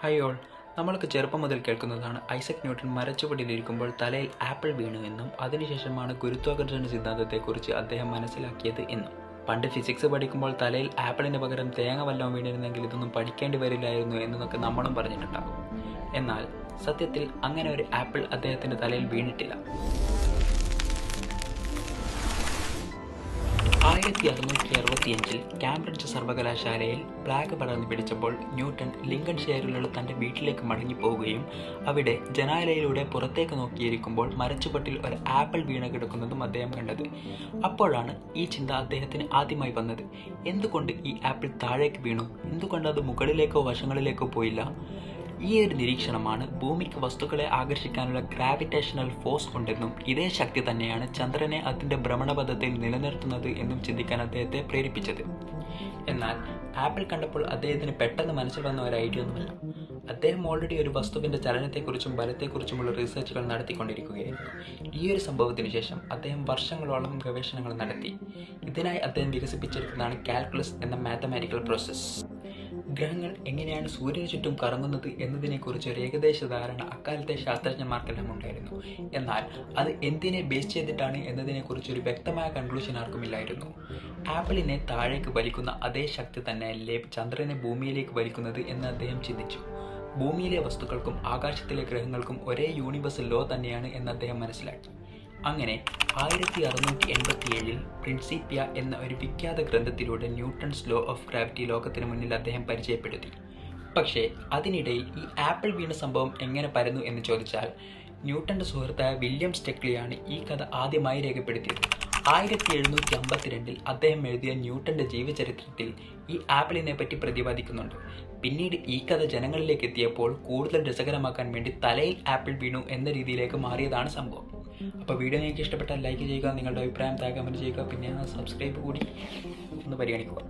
Hi all, നമ്മൾക്ക് ചെറുപ്പം മുതൽ കേൾക്കുന്നതാണ് ഐസക് ന്യൂട്ടൺ മരച്ചുവട്ടിലിരിക്കുമ്പോൾ തലയിൽ ആപ്പിൾ വീണു എന്നും അതിനുശേഷമാണ് ഗുരുത്വാകർഷണ സിദ്ധാന്തത്തെക്കുറിച്ച് അദ്ദേഹം മനസ്സിലാക്കിയത് എന്നും. പണ്ട് ഫിസിക്സ് പഠിക്കുമ്പോൾ തലയിൽ ആപ്പിളിന് പകരം തേങ്ങ വല്ലതും വീണിരുന്നെങ്കിൽ ഇതൊന്നും പഠിക്കേണ്ടി വരില്ലായിരുന്നു എന്നൊക്കെ നമ്മളും പറഞ്ഞിട്ടുണ്ടാകും. എന്നാൽ സത്യത്തിൽ അങ്ങനെ ഒരു ആപ്പിൾ അദ്ദേഹത്തിൻ്റെ തലയിൽ വീണിട്ടില്ല. 1665 കാംബ്രിഡ്ജ് സർവകലാശാലയിൽ പ്ലാഗ് പടർന്നു പിടിച്ചപ്പോൾ ന്യൂട്ടൺ ലിങ്കൺഷെയറിലുള്ള തൻ്റെ വീട്ടിലേക്ക് മടങ്ങിപ്പോവുകയും അവിടെ ജനാലയിലൂടെ പുറത്തേക്ക് നോക്കിയിരിക്കുമ്പോൾ മരച്ചുവട്ടിൽ ഒരു ആപ്പിൾ വീണ് കിടക്കുന്നതും അദ്ദേഹം കണ്ടത്. അപ്പോഴാണ് ഈ ചിന്ത അദ്ദേഹത്തിന് ആദ്യമായി വന്നത്. എന്തുകൊണ്ട് ഈ ആപ്പിൾ താഴേക്ക് വീണു? എന്തുകൊണ്ട് അത് മുകളിലേക്കോ വശങ്ങളിലേക്കോ പോയില്ല? ഈ ഒരു നിരീക്ഷണമാണ് ഭൂമിക്ക് വസ്തുക്കളെ ആകർഷിക്കാനുള്ള ഗ്രാവിറ്റേഷണൽ ഫോഴ്സ് ഉണ്ടെന്നും ഇതേ ശക്തി തന്നെയാണ് ചന്ദ്രനെ അതിൻ്റെ ഭ്രമണപഥത്തിൽ നിലനിർത്തുന്നത് എന്നും ചിന്തിക്കാൻ അദ്ദേഹത്തെ പ്രേരിപ്പിച്ചത്. എന്നാൽ ആപ്പിൾ കണ്ടപ്പോൾ അദ്ദേഹത്തിന് പെട്ടെന്ന് മനസ്സിൽ വന്ന ഒരു ഐഡിയ ഒന്നുമല്ല. അദ്ദേഹം ഓൾറെഡി ഒരു വസ്തുവിൻ്റെ ചലനത്തെക്കുറിച്ചും ബലത്തെക്കുറിച്ചുമുള്ള റിസർച്ചുകൾ നടത്തിക്കൊണ്ടിരിക്കുകയായിരുന്നു. ഈ ഒരു സംഭവത്തിന് ശേഷം അദ്ദേഹം വർഷങ്ങളോളം ഗവേഷണങ്ങൾ നടത്തി. ഇതിനായി അദ്ദേഹം വികസിപ്പിച്ചെടുത്തതാണ് കാൽക്കുലസ് എന്ന മാത്തമാറ്റിക്കൽ പ്രോസസ്സ്. ഗ്രഹങ്ങൾ എങ്ങനെയാണ് സൂര്യന് ചുറ്റും കറങ്ങുന്നത് എന്നതിനെക്കുറിച്ച് ഒരു ഏകദേശ ധാരണ അക്കാലത്തെ ശാസ്ത്രജ്ഞന്മാർക്കെല്ലാം ഉണ്ടായിരുന്നു. എന്നാൽ അത് എന്തിനെ ബേസ് ചെയ്തിട്ടാണ് എന്നതിനെക്കുറിച്ച് ഒരു വ്യക്തമായ കൺക്ലൂഷൻ ആർക്കുമില്ലായിരുന്നു. ആപ്പിളിനെ താഴേക്ക് വലിക്കുന്ന അതേ ശക്തി തന്നെയല്ലേ ചന്ദ്രനെ ഭൂമിയിലേക്ക് വലിക്കുന്നത് എന്ന് അദ്ദേഹം ചിന്തിച്ചു. ഭൂമിയിലെ വസ്തുക്കൾക്കും ആകാശത്തിലെ ഗ്രഹങ്ങൾക്കും ഒരേ യൂണിവേഴ്സൽ ലോ തന്നെയാണ് എന്ന് അദ്ദേഹം മനസ്സിലാക്കി. അങ്ങനെ 1687 പ്രിൻസിപ്പിയ എന്ന ഒരു വിഖ്യാത ഗ്രന്ഥത്തിലൂടെ ന്യൂട്ടൺസ് ലോ ഓഫ് ഗ്രാവിറ്റി ലോകത്തിന് മുന്നിൽ അദ്ദേഹം പരിചയപ്പെടുത്തി. പക്ഷേ അതിനിടയിൽ ഈ ആപ്പിൾ വീണ സംഭവം എങ്ങനെ പരന്നു എന്ന് ചോദിച്ചാൽ ന്യൂട്ടൻ്റെ സുഹൃത്തായ വില്യം സ്റ്റെക്ലിയാണ് ഈ കഥ ആദ്യമായി രേഖപ്പെടുത്തിയത്. 1752 അദ്ദേഹം എഴുതിയ ന്യൂട്ടൻ്റെ ജീവചരിത്രത്തിൽ ഈ ആപ്പിളിനെ പറ്റി പ്രതിപാദിക്കുന്നുണ്ട്. പിന്നീട് ഈ കഥ ജനങ്ങളിലേക്ക് എത്തിയപ്പോൾ കൂടുതൽ രസകരമാക്കാൻ വേണ്ടി തലയിൽ ആപ്പിൾ വീണു എന്ന രീതിയിലേക്ക് മാറിയതാണ് സംഭവം. അപ്പോൾ വീഡിയോ നിങ്ങൾക്ക് ഇഷ്ടപ്പെട്ടാൽ ലൈക്ക് ചെയ്യുക, നിങ്ങളുടെ അഭിപ്രായം താഴെ കമൻറ്റ് ചെയ്യുക, പിന്നെ സബ്സ്ക്രൈബ് കൂടി ഒന്ന് പരിഗണിക്കുക.